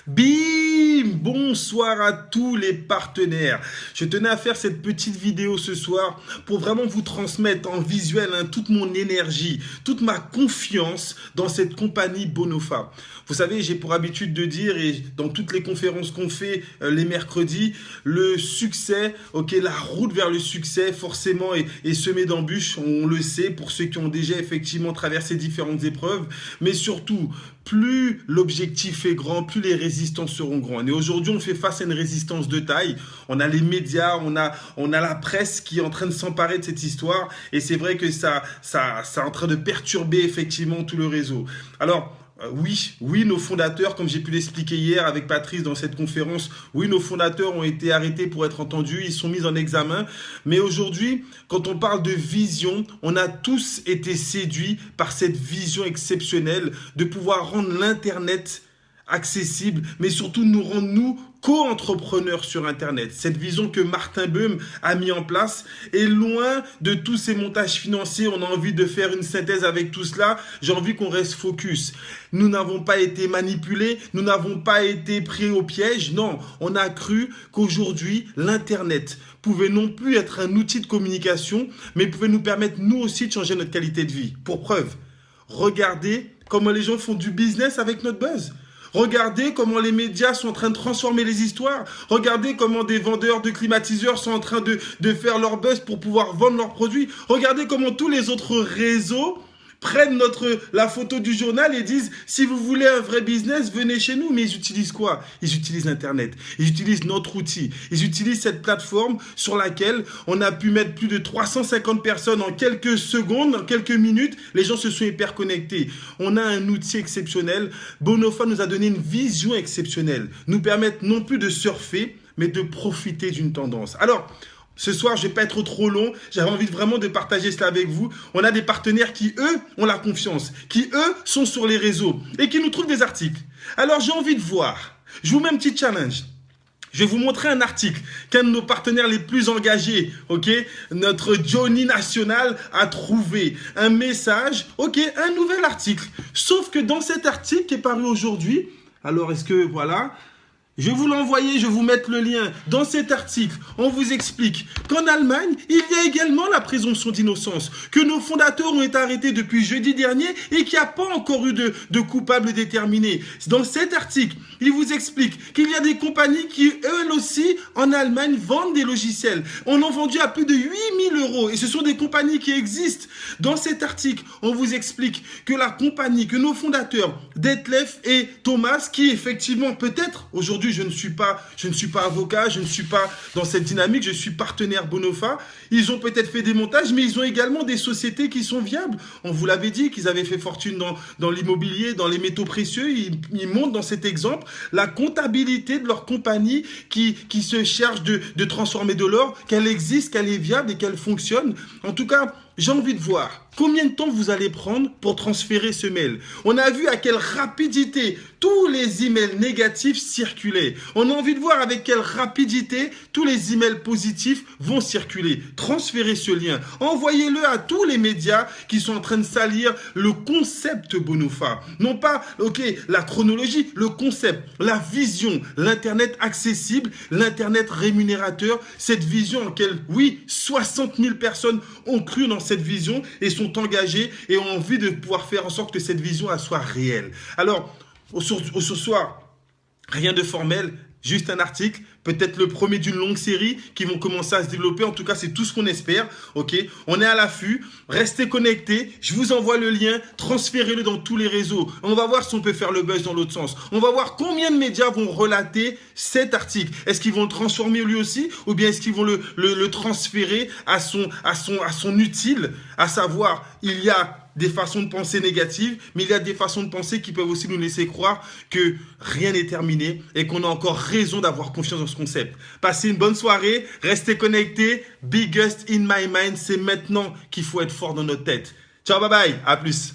Bim! Bonsoir à tous les partenaires. Je tenais à faire cette petite vidéo ce soir pour vraiment vous transmettre en visuel toute mon énergie, toute ma confiance dans cette compagnie Bonofa. Vous savez, j'ai pour habitude de dire, et dans toutes les conférences qu'on fait les mercredis, le succès, la route vers le succès forcément est semée d'embûches, on le sait pour ceux qui ont déjà effectivement traversé différentes épreuves, mais surtout, plus l'objectif est grand, plus les résistances seront grandes. Et aujourd'hui, on fait face à une résistance de taille. On a les médias, on a la presse qui est en train de s'emparer de cette histoire. Et c'est vrai que ça est en train de perturber effectivement tout le réseau. Alors, oui, nos fondateurs, comme j'ai pu l'expliquer hier avec Patrice dans cette conférence, oui, nos fondateurs ont été arrêtés pour être entendus, ils sont mis en examen. Mais aujourd'hui, quand on parle de vision, on a tous été séduits par cette vision exceptionnelle de pouvoir rendre l'Internet accessible, mais surtout nous rendre, nous, co-entrepreneurs sur Internet. Cette vision que Martin Beum a mis en place est loin de tous ces montages financiers. On a envie de faire une synthèse avec tout cela. J'ai envie qu'on reste focus. Nous n'avons pas été manipulés, nous n'avons pas été pris au piège. Non, on a cru qu'aujourd'hui, l'Internet pouvait non plus être un outil de communication, mais pouvait nous permettre, nous aussi, de changer notre qualité de vie. Pour preuve, regardez comment les gens font du business avec notre buzz. Regardez comment les médias sont en train de transformer les histoires. Regardez comment des vendeurs de climatiseurs sont en train de faire leur buzz pour pouvoir vendre leurs produits. Regardez comment tous les autres réseaux prennent la photo du journal et disent « Si vous voulez un vrai business, venez chez nous ». Mais ils utilisent quoi? Ils utilisent Internet. Ils utilisent notre outil. Ils utilisent cette plateforme sur laquelle on a pu mettre plus de 350 personnes en quelques secondes, en quelques minutes. Les gens se sont hyper connectés. On a un outil exceptionnel. Bonofa nous a donné une vision exceptionnelle. Nous permettre non plus de surfer, mais de profiter d'une tendance. Alors, ce soir, je ne vais pas être trop long. J'avais envie vraiment de partager cela avec vous. On a des partenaires qui, eux, ont la confiance, qui, eux, sont sur les réseaux et qui nous trouvent des articles. Alors, j'ai envie de voir. Je vous mets un petit challenge. Je vais vous montrer un article qu'un de nos partenaires les plus engagés, notre Johnny National a trouvé. Un message, un nouvel article. Sauf que dans cet article qui est paru aujourd'hui, alors est-ce que, voilà... Je vais vous l'envoyer, je vais vous mettre le lien. Dans cet article, on vous explique qu'en Allemagne, il y a également la présomption d'innocence, que nos fondateurs ont été arrêtés depuis jeudi dernier et qu'il n'y a pas encore eu de coupables déterminés. Dans cet article, il vous explique qu'il y a des compagnies qui, elles aussi, en Allemagne, vendent des logiciels. On en a vendu à plus de 8 000 € et ce sont des compagnies qui existent. Dans cet article, on vous explique que la compagnie, que nos fondateurs, Detlef et Thomas, qui effectivement peut-être aujourd'hui, je ne suis pas avocat, je ne suis pas dans cette dynamique, je suis partenaire Bonofa. Ils ont peut-être fait des montages, mais ils ont également des sociétés qui sont viables. On vous l'avait dit qu'ils avaient fait fortune dans l'immobilier, dans les métaux précieux. Ils montrent dans cet exemple la comptabilité de leur compagnie qui se cherche de transformer de l'or, qu'elle existe, qu'elle est viable et qu'elle fonctionne. En tout cas, j'ai envie de voir combien de temps vous allez prendre pour transférer ce mail. On a vu à quelle rapidité tous les emails négatifs circulaient. On a envie de voir avec quelle rapidité tous les emails positifs vont circuler. Transférez ce lien. Envoyez-le à tous les médias qui sont en train de salir le concept Bonofa. Non pas, la chronologie, le concept, la vision, l'Internet accessible, l'Internet rémunérateur, cette vision en laquelle, oui, 60 000 personnes ont cru dans cette vision et sont engagés et ont envie de pouvoir faire en sorte que cette vision elle soit réelle. Alors, ce soir, rien de formel, juste un article, peut-être le premier d'une longue série qui vont commencer à se développer. En tout cas, c'est tout ce qu'on espère. On est à l'affût. Restez connectés. Je vous envoie le lien. Transférez-le dans tous les réseaux. On va voir si on peut faire le buzz dans l'autre sens. On va voir combien de médias vont relater cet article. Est-ce qu'ils vont le transformer lui aussi ou bien est-ce qu'ils vont le transférer à son utile, à savoir, il y a des façons de penser négatives, mais il y a des façons de penser qui peuvent aussi nous laisser croire que rien n'est terminé et qu'on a encore raison d'avoir confiance dans ce concept. Passez une bonne soirée, restez connectés. Biggest in my mind, c'est maintenant qu'il faut être fort dans notre tête. Ciao, bye bye, à plus.